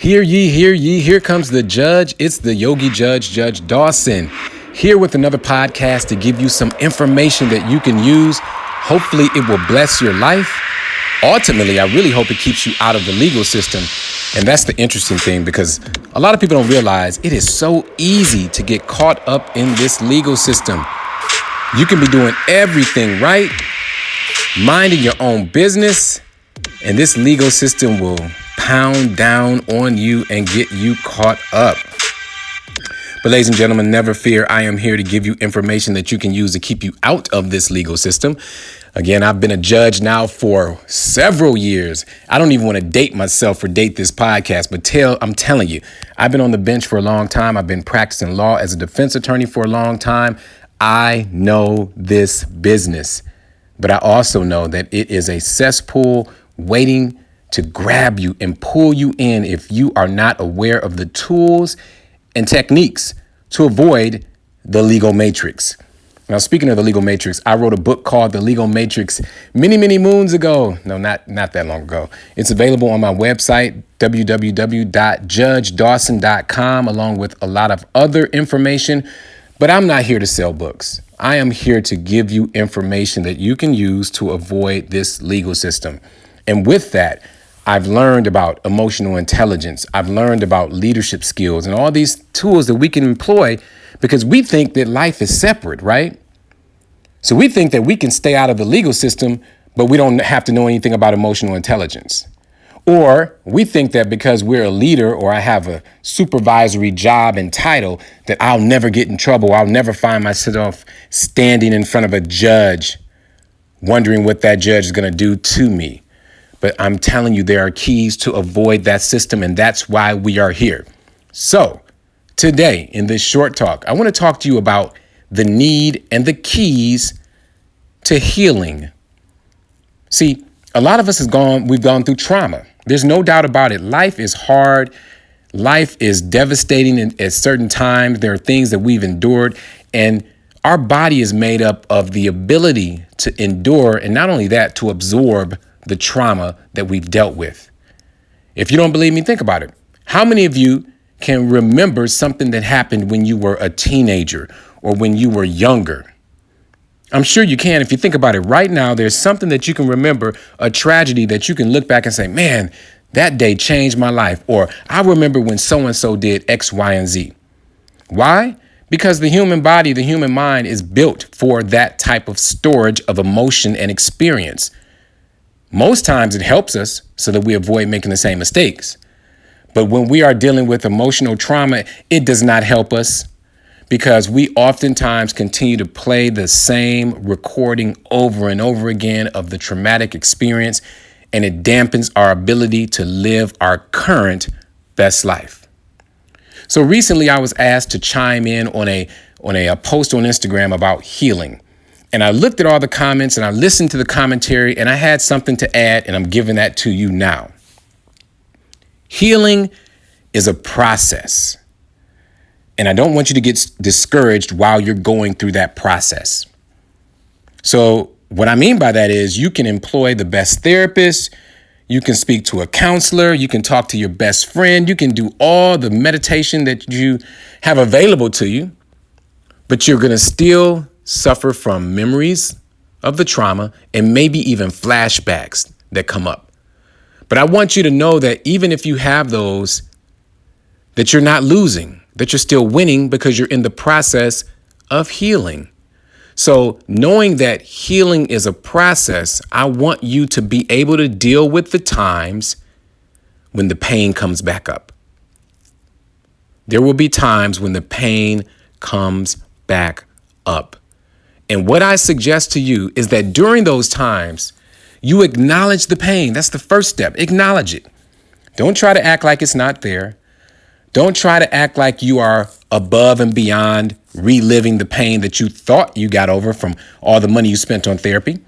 Hear ye, hear ye, here comes the judge. It's the Yogi Judge, Judge Dawson, here with another podcast to give you some information that you can use. Hopefully it will bless your life. Ultimately, I really hope it keeps you out of the legal system. And that's the interesting thing, because a lot of people don't realize it is so easy to get caught up in this legal system. You can be doing everything right, minding your own business, and this legal system will pound down on you and get you caught up. But ladies and gentlemen, never fear. I am here to give you information that you can use to keep you out of this legal system. Again, I've been a judge now for several years. I don't even want to date myself or date this podcast, but I'm telling you, I've been on the bench for a long time. I've been practicing law as a defense attorney for a long time. I know this business, but I also know that it is a cesspool waiting to grab you and pull you in if you are not aware of the tools and techniques to avoid the legal matrix. Now, speaking of the legal matrix, I wrote a book called The Legal Matrix many moons ago. No, not that long ago. It's available on my website, www.judgedawson.com, along with a lot of other information. But I'm not here to sell books. I am here to give you information that you can use to avoid this legal system. And with that, I've learned about emotional intelligence. I've learned about leadership skills and all these tools that we can employ because we think that life is separate, right? So we think that we can stay out of the legal system, but we don't have to know anything about emotional intelligence. Or we think that because we're a leader or I have a supervisory job and title that I'll never get in trouble. I'll never find myself standing in front of a judge wondering what that judge is going to do to me. But I'm telling you, there are keys to avoid that system, and that's why we are here. So today, in this short talk, I want to talk to you about the need and the keys to healing. See, a lot of us we've gone through trauma. There's no doubt about it. Life is hard. Life is devastating at certain times. There are things that we've endured, and our body is made up of the ability to endure, and not only that, to absorb the trauma that we've dealt with. If you don't believe me, think about it. How many of you can remember something that happened when you were a teenager or when you were younger? I'm sure you can. If you think about it right now, there's something that you can remember, a tragedy that you can look back and say, man, that day changed my life. Or I remember when so-and-so did X, Y, and Z. Why? Because the human body, the human mind is built for that type of storage of emotion and experience. Most times it helps us so that we avoid making the same mistakes. But when we are dealing with emotional trauma, it does not help us because we oftentimes continue to play the same recording over and over again of the traumatic experience, and it dampens our ability to live our current best life. So recently I was asked to chime in on a post on Instagram about healing. And I looked at all the comments and I listened to the commentary and I had something to add, and I'm giving that to you now. Healing is a process. And I don't want you to get discouraged while you're going through that process. So what I mean by that is you can employ the best therapist. You can speak to a counselor. You can talk to your best friend. You can do all the meditation that you have available to you. But you're going to still suffer from memories of the trauma and maybe even flashbacks that come up. But I want you to know that even if you have those, that you're not losing, that you're still winning because you're in the process of healing. So knowing that healing is a process, I want you to be able to deal with the times when the pain comes back up. There will be times when the pain comes back up. And what I suggest to you is that during those times, you acknowledge the pain. That's the first step. Acknowledge it. Don't try to act like it's not there. Don't try to act like you are above and beyond reliving the pain that you thought you got over from all the money you spent on therapy.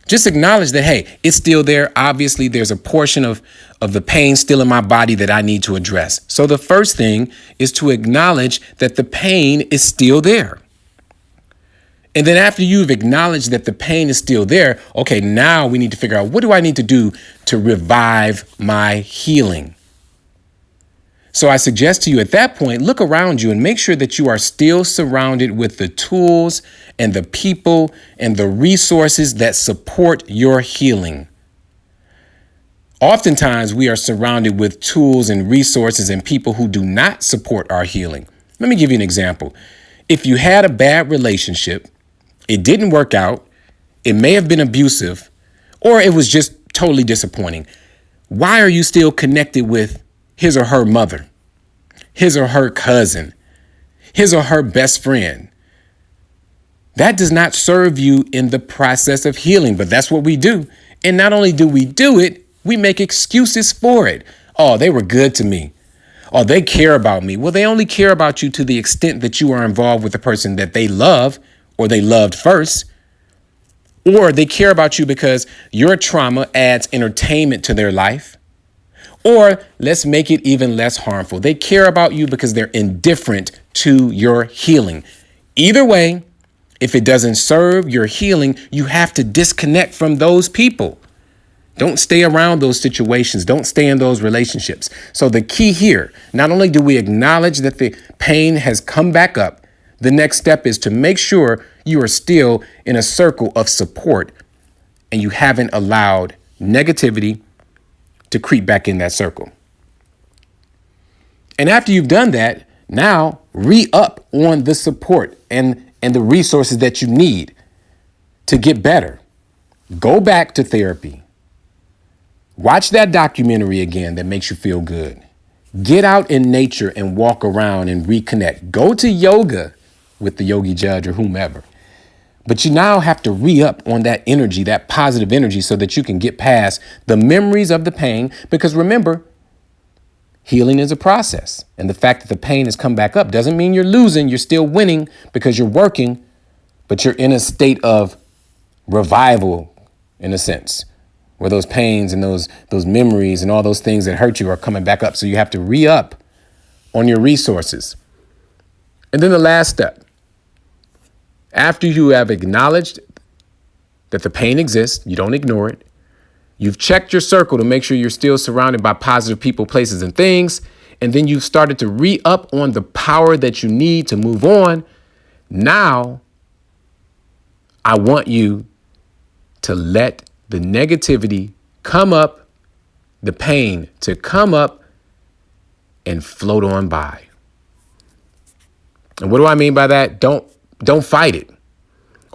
Just acknowledge that, hey, it's still there. Obviously, there's a portion of the pain still in my body that I need to address. So the first thing is to acknowledge that the pain is still there. And then after you've acknowledged that the pain is still there, okay, now we need to figure out, what do I need to do to revive my healing? So I suggest to you at that point, look around you and make sure that you are still surrounded with the tools and the people and the resources that support your healing. Oftentimes, we are surrounded with tools and resources and people who do not support our healing. Let me give you an example. If you had a bad relationship, it didn't work out, it may have been abusive, or it was just totally disappointing. Why are you still connected with his or her mother, his or her cousin, his or her best friend? That does not serve you in the process of healing, but that's what we do. And not only do we do it, we make excuses for it. Oh, they were good to me. Oh, they care about me. Well, they only care about you to the extent that you are involved with the person that they love or they loved first. Or they care about you because your trauma adds entertainment to their life. Or let's make it even less harmful. They care about you because they're indifferent to your healing. Either way, if it doesn't serve your healing, you have to disconnect from those people. Don't stay around those situations. Don't stay in those relationships. So the key here, not only do we acknowledge that the pain has come back up, the next step is to make sure you are still in a circle of support and you haven't allowed negativity to creep back in that circle. And after you've done that, now re-up on the support and the resources that you need to get better. Go back to therapy. Watch that documentary again that makes you feel good. Get out in nature and walk around and reconnect. Go to yoga with the yogi judge or whomever. But you now have to re-up on that energy, that positive energy, so that you can get past the memories of the pain. Because remember, healing is a process. And the fact that the pain has come back up doesn't mean you're losing. You're still winning because you're working, but you're in a state of revival, in a sense, where those pains and those memories and all those things that hurt you are coming back up. So you have to re-up on your resources. And then the last step, after you have acknowledged that the pain exists, you don't ignore it. You've checked your circle to make sure you're still surrounded by positive people, places, and things. And then you've started to re-up on the power that you need to move on. Now, I want you to let the negativity come up, the pain to come up and float on by. And what do I mean by that? Don't fight it.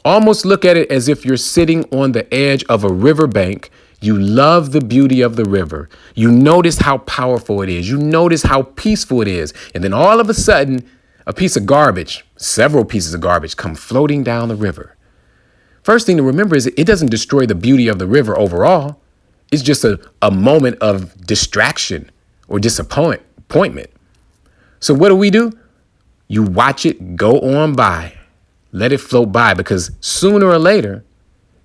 Almost look at it as if you're sitting on the edge of a riverbank. You love the beauty of the river. You notice how powerful it is. You notice how peaceful it is. And then all of a sudden, a piece of garbage, several pieces of garbage come floating down the river. First thing to remember is it doesn't destroy the beauty of the river overall. It's just a moment of distraction or disappointment. So what do? You watch it go on by. Let it float by, because sooner or later,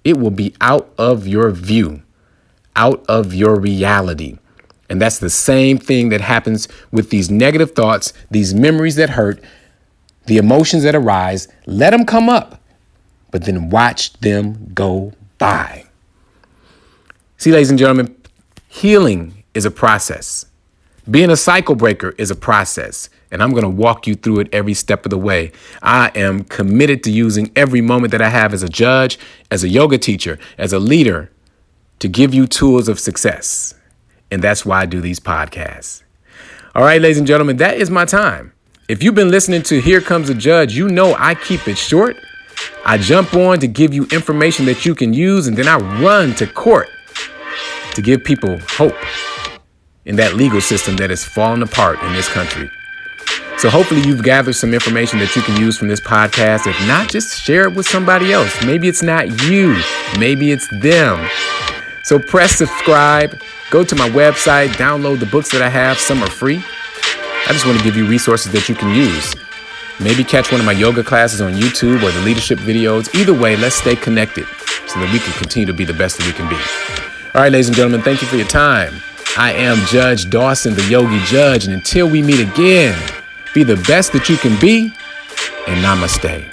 it will be out of your view, out of your reality. And that's the same thing that happens with these negative thoughts, these memories that hurt, the emotions that arise. Let them come up, but then watch them go by. See, ladies and gentlemen, healing is a process. Being a cycle breaker is a process, and I'm going to walk you through it every step of the way. I am committed to using every moment that I have as a judge, as a yoga teacher, as a leader, to give you tools of success. And that's why I do these podcasts. All right, ladies and gentlemen, that is my time. If you've been listening to Here Comes a Judge, you know I keep it short. I jump on to give you information that you can use, and then I run to court to give people hope in that legal system that is falling apart in this country. So hopefully you've gathered some information that you can use from this podcast. If not, just share it with somebody else. Maybe it's not you. Maybe it's them. So press subscribe. Go to my website. Download the books that I have. Some are free. I just want to give you resources that you can use. Maybe catch one of my yoga classes on YouTube or the leadership videos. Either way, let's stay connected so that we can continue to be the best that we can be. All right, ladies and gentlemen, thank you for your time. I am Judge Dawson, the Yogi Judge. And until we meet again, be the best that you can be, and namaste.